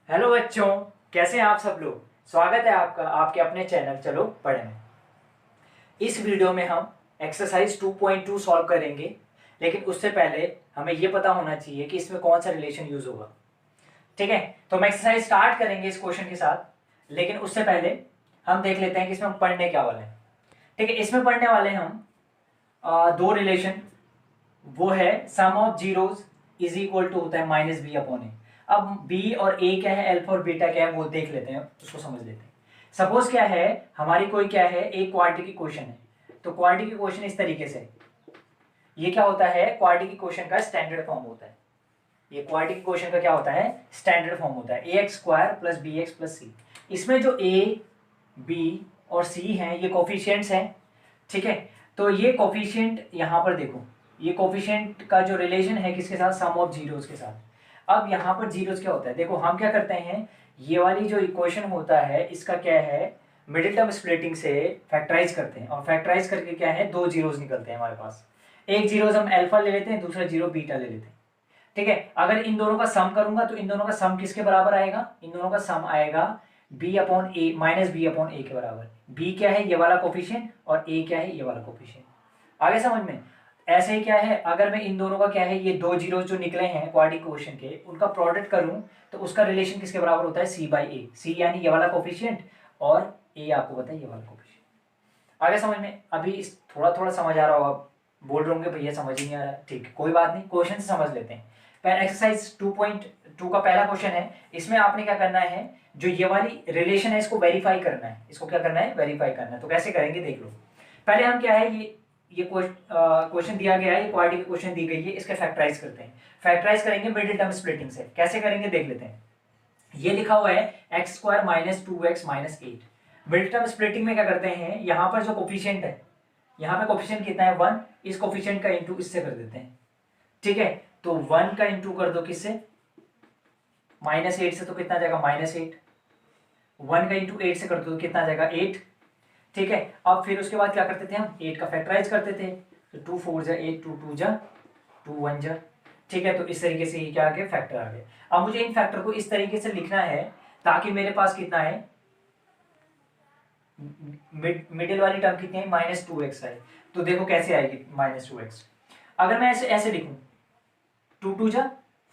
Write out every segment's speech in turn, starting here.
Hello बच्चों, कैसे हैं आप सब लोग। स्वागत है आपका आपके अपने चैनल चलो पढ़े में। इस वीडियो में हम एक्सरसाइज 2.2 सॉल्व करेंगे, लेकिन उससे पहले हमें यह पता होना चाहिए कि इसमें कौन सा रिलेशन यूज होगा। ठीक है, तो हम एक्सरसाइज स्टार्ट करेंगे इस क्वेश्चन के साथ, लेकिन उससे पहले हम देख लेते हैं कि इसमें हम पढ़ने क्या वाले हैं। ठीक है, इसमें पढ़ने वाले हैं हम दो रिलेशन। वो है sum of zeros is equal to होता है माइनस बी अपॉन ए। अब बी और ए क्या है, अल्फा और बीटा क्या है, वो देख लेते हैं, उसको समझ लेते हैं। सपोज क्या है, हमारी कोई क्या है, एक क्वाड्रेटिक इक्वेशन है। तो क्वाड्रेटिक इक्वेशन इस तरीके से, ये क्या होता है, क्वाड्रेटिक इक्वेशन का स्टैंडर्ड फॉर्म होता है। ये क्वाड्रेटिक इक्वेशन का क्या होता है, स्टैंडर्ड फॉर्म होता है, A X square plus B X plus C. इसमें जो ए बी और सी हैं ये कोफिशिएंट्स हैं। ठीक है, तो ये कोफिशिएंट यहाँ पर देखो, ये कोफिशिएंट का जो रिलेशन है किसके साथ, सम ऑफ जीरोस के साथ। अब यहाँ पर जीरोस क्या होता है, देखो हम क्या करते हैं, ये वाली जो इक्वेशन होता है इसका क्या है, मिडिल टर्म स्प्लिटिंग से फैक्टराइज करते हैं, और फैक्टराइज करके क्या है, दो जीरोस निकलते हैं हमारे पास। एक जीरोस हम अल्फा ले लेते हैं, दूसरा जीरो बीटा ले लेते हैं। ठीक है, अगर इन दोनों का सम करूंगा तो इन दोनों का सम किसके बराबर आएगा, इन दोनों का सम आएगा बी अपॉन ए माइनस बी अपॉन ए के बराबर। बी क्या है, ये वाला कोफिशिएंट, और ए क्या है, ये वाला कोफिशिएंट। आगे समझ में। ऐसे ही क्या है, अगर मैं इन दोनों का क्या है, ये दो जीरो जो निकले हैं क्वाड्रेटिक इक्वेशन के, उनका प्रोडक्ट करूं तो उसका रिलेशन किसके बराबर होता है, सी बाई ए। सी यानी ये वाला कोफिशिएंट, और ए आपको पता है ये वाला कोफिशिएंट। आगे समझ में। अभी थोड़ा थोड़ा समझ आ रहा होगा, बोल रहे होंगे भैया समझ ही नहीं आ रहा। ठीक, कोई बात नहीं, क्वेश्चन से समझ लेते हैं। एक्सरसाइज 2.2 का पहला क्वेश्चन है। इसमें आपने क्या करना है, जो ये वाली रिलेशन है इसको वेरीफाई करना है। इसको क्या करना है, वेरीफाई करना है। तो कैसे करेंगे देख लो। पहले हम क्या है, ये क्वेश्चन दिया गया है, ये क्वाड्रेटिक क्वेश्चन दी गई है, इसके फैक्टराइज करते हैं। फैक्टराइज करेंगे मिडिल टर्म स्प्लिटिंग से। कैसे करेंगे देख लेते हैं। ये लिखा हुआ है x square minus 2x minus 8। Middle term splitting में क्या करते हैं, यहाँ पर जो कोफिशिएंट है, यहाँ पे कोफिशिएंट कितना है 1, इस कोफिशिएंट का इंटू इससे कर देते हैं। ठीक है, तो 1 का इंटू कर दो किससे, माइनस 8 से, तो कितना आ जाएगा माइनस 8। 1 का इंटू 8 से कर दो तो कितना आ जाएगा 8। ठीक है, अब फिर उसके बाद क्या करते थे हम, 8 का फैक्टराइज करते थे। तो 2 4 जा 8, 2 2 जा 2 1 जा। ठीक है, तो इस तरीके से ये क्या आ गया, फैक्टर आ गया। अब मुझे इन फैक्टर को इस तरीके से लिखना है ताकि मेरे पास कितना है, मिडिल वाली टर्म कितनी है, माइनस 2x है। तो देखो कैसे आएगी माइनस 2x। अगर मैं ऐसे ऐसे लिखूं, 2 2 जा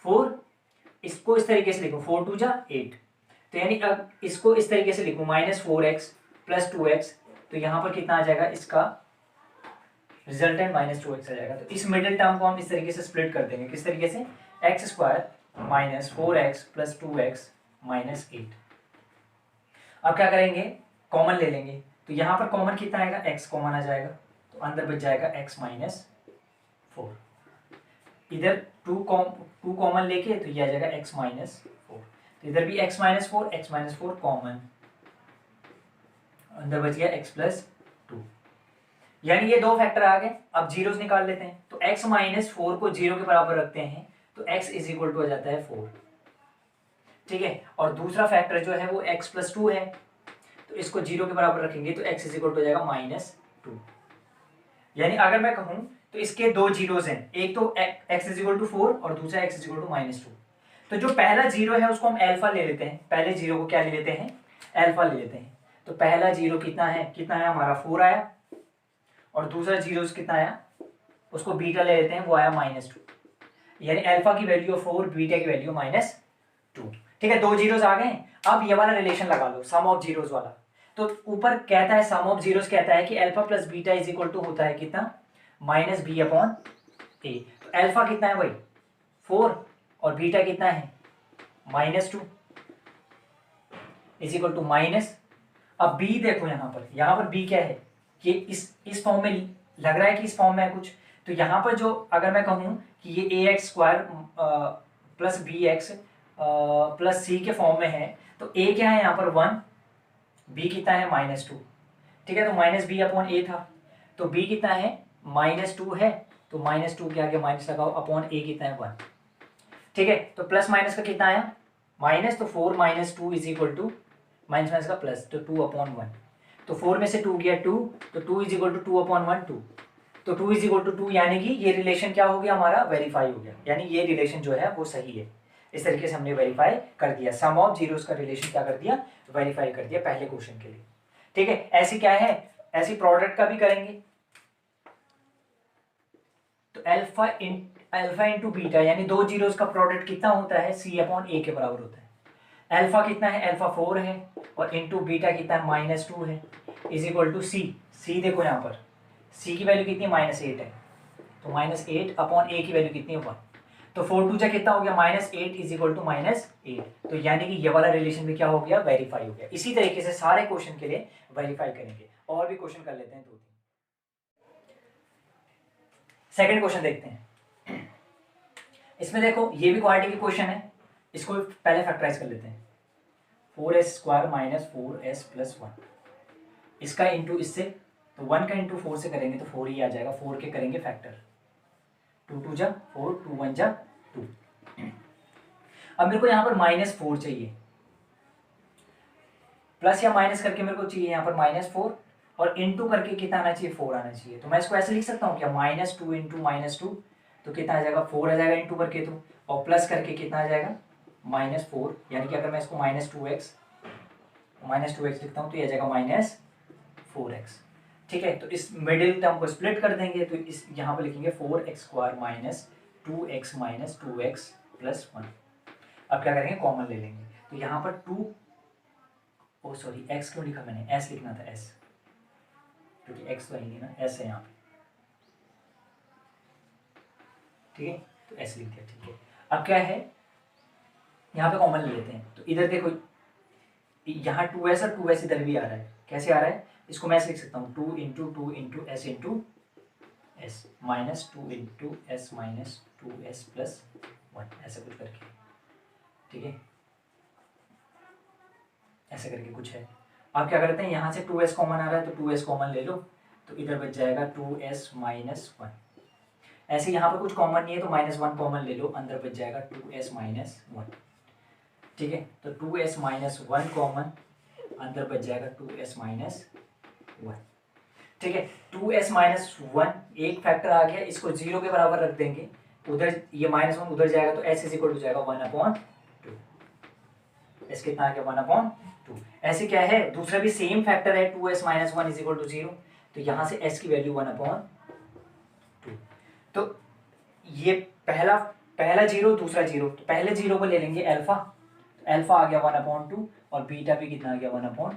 4, इसको इस तरीके से लिखूं 4 2 जा 8, तो यानी अब इसको इस तरीके से लिखूं माइनस 4x प्लस 2x, तो यहां पर कितना आ जाएगा, इसका रिजल्टेंट माइनस 2x आ जाएगा। तो इस मिडिल टर्म को हम इस तरीके से स्प्लिट कर देंगे, किस तरीके से, x square minus 4x plus 2x minus 8। अब क्या करेंगे, कॉमन ले लेंगे। तो यहां पर कॉमन कितना आएगा, x कॉमन आ जाएगा, तो अंदर बच जाएगा x माइनस 4। इधर 2 कॉमन लेके तो ये आ जाएगा x माइनस 4। तो इधर भी x माइनस 4 कॉमन, अंदर बच गया x प्लस 2। यानी ये दो फैक्टर आ गए। अब जीरोस निकाल लेते हैं। तो x माइनस 4 को जीरो के बराबर रखते हैं तो x इज इक्वल टू आ जाता है 4। ठीक है, और दूसरा फैक्टर जो है वो x प्लस 2 है, तो इसको जीरो के बराबर रखेंगे तो x इज इक्वल टू हो जाएगा माइनस 2। यानी अगर मैं कहूं तो इसके दो जीरोस हैं, एक तो x इज इक्वल टू 4 और दूसरा x is equal to minus 2। तो जो पहला जीरो है उसको हम अल्फा ले लेते हैं। पहले जीरो को क्या ले लेते हैं, अल्फा ले लेते हैं। तो पहला जीरो कितना है हमारा 4 आया, और दूसरा जीरो कितना आया, उसको बीटा ले लेते हैं, वो आया माइनस 2। यानी अल्फा की वैल्यू 4, बीटा की वैल्यू माइनस 2। ठीक है, दो जीरोस आ गए। अब ये वाला रिलेशन लगा लो, सम ऑफ जीरोस वाला। तो ऊपर कहता है सम ऑफ जीरोस कहता है कि alpha plus beta is equal to होता है कितना, माइनस बी अपॉन ए। तो अल्फा कितना है भाई 4, और बीटा कितना है minus 2 is equal to minus. अब बी देखो यहाँ पर बी क्या है, ये इस फॉर्म में लग रहा है कि इस फॉर्म में है कुछ। तो यहाँ पर जो अगर मैं कहूँ कि ये A X square plus B X plus C के फॉर्म में है, तो ए क्या है यहाँ पर 1, बी कितना है माइनस 2। ठीक है, तो माइनस बी अपॉन ए था, तो बी कितना है माइनस 2 है, तो माइनस 2 के आगे माइनस लगाओ, अपॉन ए कितना है 1। ठीक है, तो प्लस माइनस का कितना आया माइनस, तो 4 minus 2 is equal to minus minus का प्लस, तो 2 अपॉन 1। तो 4 में से 2 गया 2, तो 2 इज इक्वल टू 2 अपॉन 1 2। तो 2 इज इक्वल टू 2, यानी कि ये रिलेशन क्या हो गया हमारा, वेरीफाई हो गया। यानी ये रिलेशन जो है वो सही है। इस तरीके से हमने वेरीफाई कर दिया, सम ऑफ जीरोस का रिलेशन क्या कर दिया, वेरीफाई कर दिया पहले क्वेश्चन के लिए। ठीक है, ऐसी क्या है, ऐसी प्रोडक्ट का भी करेंगे। तो अल्फा इंटू बीटा यानी दो जीरोस का प्रोडक्ट कितना होता है, सी अपॉन ए के बराबर होता है। अल्फा कितना है, अल्फा 4 है, और इंटू बीटा कितना है, -2 है, इज इक्वल टू सी। सी देखो यहाँ पर सी की वैल्यू कितनी है, -8 है, तो -8 अपॉन ए की वैल्यू कितनी है, 1। तो 4 2 जा कितना हो गया, -8 इज इक्वल टू -8। तो यानी कि ये वाला रिलेशन भी क्या हो गया, वेरीफाई हो गया। इसी तरीके से सारे क्वेश्चन के लिए वेरीफाई करेंगे। और भी क्वेश्चन कर लेते हैं 2-3। सेकंड क्वेश्चन देखते हैं। इसमें देखो ये भी क्वाड्रेटिक की क्वेश्चन है, इसको पहले फैक्टराइज कर लेते हैं। 4s² - 4s + 1, इसका इंटू इससे, तो 1 का इंटू 4 से करेंगे तो 4 ही आ जाएगा, 4 के करेंगे फैक्टर, 2 2 जा 4, 2 1 जा 2। अब मेरे को यहाँ पर -4 चाहिए, प्लस या माइनस करके मेरे को चाहिए यहाँ पर -4, और इंटू करके कितना आना चाहिए, 4 आना चाहिए। तो मैं इसको ऐसे लिख सकता हूँ क्या, -2 इंटू -2, तो कितना आ जाएगा, 4 आ जाएगा इंटू करके, तो और प्लस करके कितना आ जाएगा, -4, यानी कि अगर मैं इसको -2x लिखता हूँ तो ये आ जाएगा -4x। ठीक है, तो इस मिडिल टर्म को स्प्लिट कर देंगे, तो इस यहाँ पर लिखेंगे 4x² - 2x - 2x + 1। अब क्या करेंगे, कॉमन ले लेंगे, तो यहाँ पर 2, ओ सॉरी x क्यों लिखा मैंने, s लिखना था, s, क्योंकि x तो है ना, s है यहाँ पे। ठीक है, तो s लिख दिया। ठीक है, अब क्या है, यहाँ पे कॉमन ले लेते हैं, तो इधर देखो यहाँ 2s और 2s इधर भी आ रहा है, कैसे आ रहा है, इसको मैं ऐसे लिख सकता हूँ, 2 into 2 into s into s -2 into s - 2s + 1, ऐसा कुछ करके। ठीक है, ऐसे करके कुछ है। अब क्या करते हैं, यहाँ से 2s कॉमन आ रहा है, तो 2s कॉमन ले लो, तो इधर बच जाएगा 2s - 1। ऐसे यहाँ पर कुछ कॉमन नहीं है, तो -1 कॉमन ले लो, अंदर बच जाएगा 2s - 1। ठीक है, तो 2s - 1 कॉमन, अंदर बच जाएगा 2s - 1। ठीक है, 2s - 1 एक फैक्टर आ गया, इसको 0 के बराबर रख देंगे, उधर ये -1 उधर जाएगा, तो s इज इक्वल टू जाएगा 1/2। s कितना आ गया, 1/2। ऐसे क्या है, दूसरा भी सेम फैक्टर है, 2s - 1 इज इक्वल टू 0, तो यहाँ से s की वैल्यू 1/2। तो ये पहला 0, दूसरा 0, तो पहले 0 को ले लेंगे अल्फा, तो अल्फा आ गया 1/2, और बीटा भी कितना आ गया, 1/2।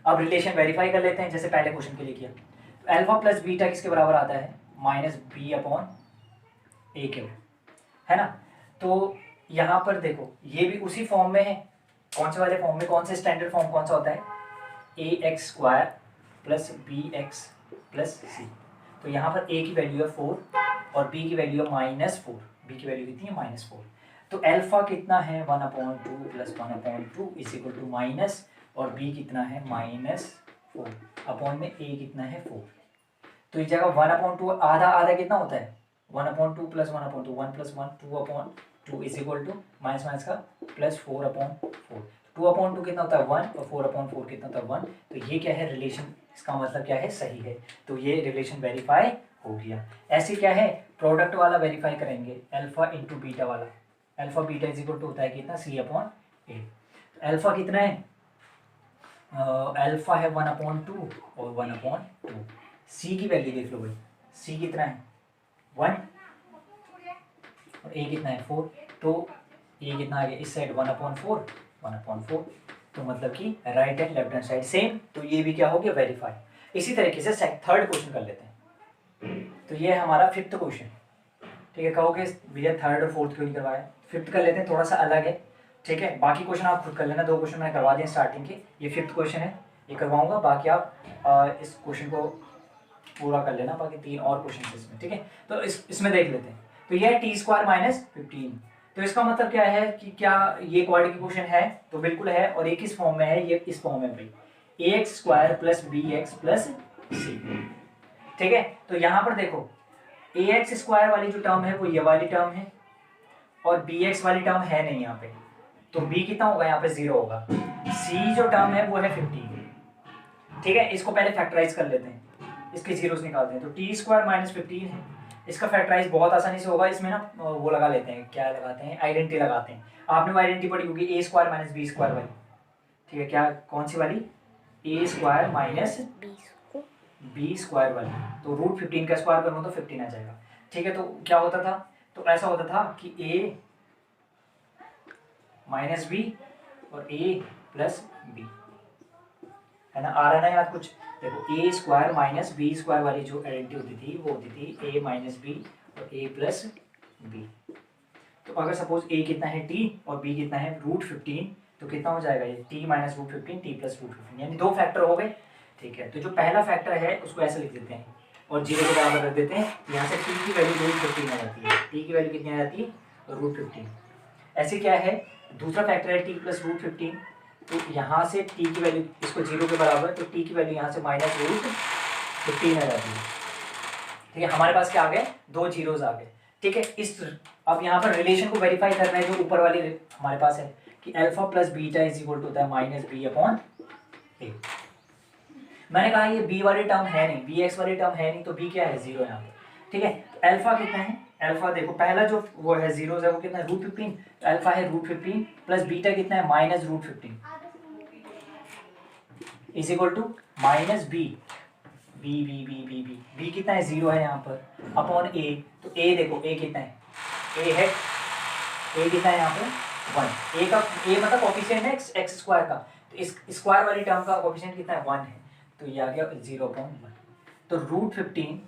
अब रिलेशन वेरीफाई कर लेते हैं, जैसे पहले क्वेश्चन के लिए किया। तो अल्फा प्लस बीटा किसके बराबर आता है, -b/a के, है ना। तो यहाँ पर देखो ये भी उसी फॉर्म में है, कौन से वाले फॉर्म में, कौन से स्टैंडर्ड फॉर्म कौन सा होता है, ax² + bx + c। तो यहाँ पर a की वैल्यू है 4 और b की वैल्यू है -4, b की वैल्यू कितनी है, -4। तो अल्फा कितना है, 1/2 + 1/2 इज इक्वल टू माइनस, और b कितना है, -4 अपॉन में a कितना है, 4। तो इस जगह 1/2 आधा आधा कितना होता है, 1/2 + 1/2, 1 + 1 2/2 इज इक्वल टू माइनस का +4/4। 2/2 कितना होता है, 1, और 4/4 कितना होता है, 1। तो ये क्या है, रिलेशन, इसका मतलब क्या है, सही है। तो ये रिलेशन वेरीफाई हो गया। ऐसे क्या है, प्रोडक्ट वाला वेरीफाई करेंगे, अल्फा इंटू बीटा वाला, alpha beta is equal to होता है कितना, c/a। अल्फा कितना है, अल्फा है 1/2 और 1/2। सी की वैल्यू देख लो भाई, सी कितना है, 1, और ए कितना है, 4। तो ये कितना आ गया, इस साइड 1/4, 1/4, तो मतलब कि right and left hand side same. तो ये भी क्या हो गया, वेरीफाई। इसी तरीके से थर्ड क्वेश्चन कर लेते हैं। तो ये है हमारा 5th क्वेश्चन। ठीक है, कहोगे भैया 3rd और 4th क्यों नहीं करवाया, 5th कर लेते हैं, थोड़ा सा अलग है। ठीक है, बाकी क्वेश्चन आप खुद कर लेना, 2 क्वेश्चन मैंने करवा दिए स्टार्टिंग के, ये 5th क्वेश्चन है, ये करवाऊंगा, बाकी आप इस क्वेश्चन को पूरा कर लेना, बाकी 3 और क्वेश्चन इसमें। ठीक है, तो इसमें देख लेते हैं। तो ये है t² - 15। तो इसका मतलब क्या है कि क्या ये क्वाड्रेटिक क्वेश्चन है, तो बिल्कुल है, और ये किस फॉर्म में है, ये इस फॉर्म में भाई, ax² + bx + c। ठीक है, तो यहाँ पर देखो ax² वाली जो टर्म है वो ये वाली टर्म है, और bx वाली टर्म है नहीं यहाँ पे, तो b कितना होगा, यहाँ पे 0 होगा। c जो टर्म है वो है 15। ठीक है, इसको पहले फैक्टराइज कर लेते हैं, इसके जीरोस निकालते हैं। तो t² - 15 है, इसका फैक्टराइज बहुत आसानी से होगा। इसमें ना वो लगा लेते हैं, क्या लगाते हैं, आइडेंटिटी लगाते हैं। आपने वो आइडेंटिटी पढ़ी होगी ए स्क्वायर माइनस बी स्क्वायर वाली, ठीक है, क्या कौन सी वाली, ए स्क्वायर माइनस बी स्क्वायर वाली। तो रूट 15 का स्क्वायर करूँ तो 15 आ जाएगा, ठीक है। तो क्या होता था, तो ऐसा होता था कि ए माइनस बी और ए प्लस बी, है ना, आ रहा है ना याद कुछ। देखो ए स्क्वायर माइनस बी स्क्वायर वाली जो आइडेंटिटी होती थी वो होती थी ए माइनस बी और ए प्लस बी। तो अगर सपोज ए कितना है टी और बी कितना है रूट 15, तो कितना हो जाएगा ये t minus root 15 t plus root 15, यानी दो फैक्टर हो गए, ठीक है। तो जो पहला फैक्टर है उसको ऐसे लिख देते हैं और जीरो के बराबर रख देते हैं। यहाँ से टी की वैल्यू रूट 15 आ जाती है, टी की वैल्यू कितनी आ जाती है रूट 15। ऐसे क्या है, दूसरा फैक्टर है टी प्लस रूट 15, तो यहाँ से टी की वैल्यू इसको जीरो के बराबर, तो टी की वैल्यू यहाँ से माइनस रूट 15 आ जाती है, ठीक है। हमारे पास क्या आ गए, दो जीरोज आ गए, ठीक है। इस अब यहाँ पर रिलेशन को वेरीफाई करना है जो ऊपर वाली हमारे पास है कि alpha plus beta is equal to होता है माइनस बी अपॉन ए। मैंने कहा ये बी वाली टर्म है नहीं, बी एक्स वाली टर्म है नहीं, तो बी क्या है, जीरो यहाँ पर, ठीक है। तो अल्फा कितना है, अल्फा देखो पहला जो वो है जीरो है वो कितना है रूट 15, तो अल्फा है रूट 15 प्लस बीटा कितना है minus root 15 is equal to minus b, b b b b b b कितना है जीरो है यहाँ पर अपॉन ए। तो ए देखो ए कितना है, ए है, ए कितना है यहाँ पे 1, ए का ए मतलब कोफिशिएंट है एक्स स्क्वायर का, तो इस स्क्वायर वाली टर्म का कोफिशिएंट कितना है 1 है, तो ये आ गया 0.1। तो रूट 15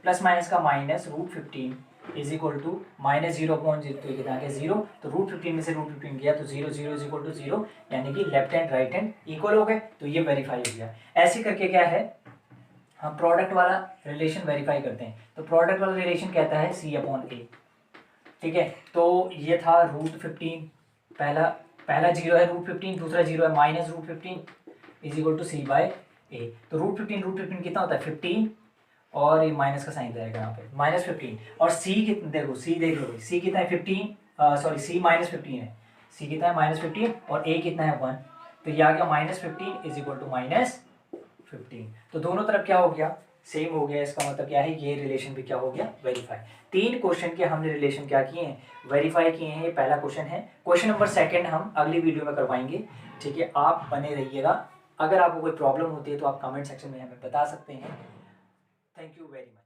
प्लस माइनस का minus root 15 is equal to minus 0.0, तो ये कितना आ गया 0। तो रूट 15 में से रूट 15 गया तो 0 0 इज इक्वल टू 0, यानी कि left hand right hand equal हो गए, तो ये वेरीफाई हो गया। ऐसे करके क्या है, हम प्रोडक्ट वाला रिलेशन वेरीफाई करते हैं। तो प्रोडक्ट वाला रिलेशन कहता है सी अपॉन ए, ठीक है। तो ये था रूट 15, पहला जीरो है रूट 15, दूसरा जीरो है minus root 15 is equal to C by A. तो रूट 15 कितना होता है 15, और ये माइनस का साइन रहेगा यहाँ पे माइनस 15, और सी कितना देखो, सी देख लो, सी कितना है 15, सॉरी सी माइनस 15 है, सी कितना है माइनस 15 और ए कितना है 1, तो ये आ गया minus 15 is equal to minus 15। तो दोनों तरफ क्या हो गया, सेम हो गया। इसका मतलब क्या है, ये रिलेशन भी क्या हो गया, वेरीफाई। 3 क्वेश्चन के हमने रिलेशन क्या किए हैं, वेरीफाई किए हैं। ये पहला क्वेश्चन है। क्वेश्चन नंबर 2 हम अगली वीडियो में करवाएंगे, ठीक है। आप बने रहिएगा। अगर आपको कोई प्रॉब्लम होती है तो आप कमेंट सेक्शन में हमें बता सकते हैं। Thank you very much.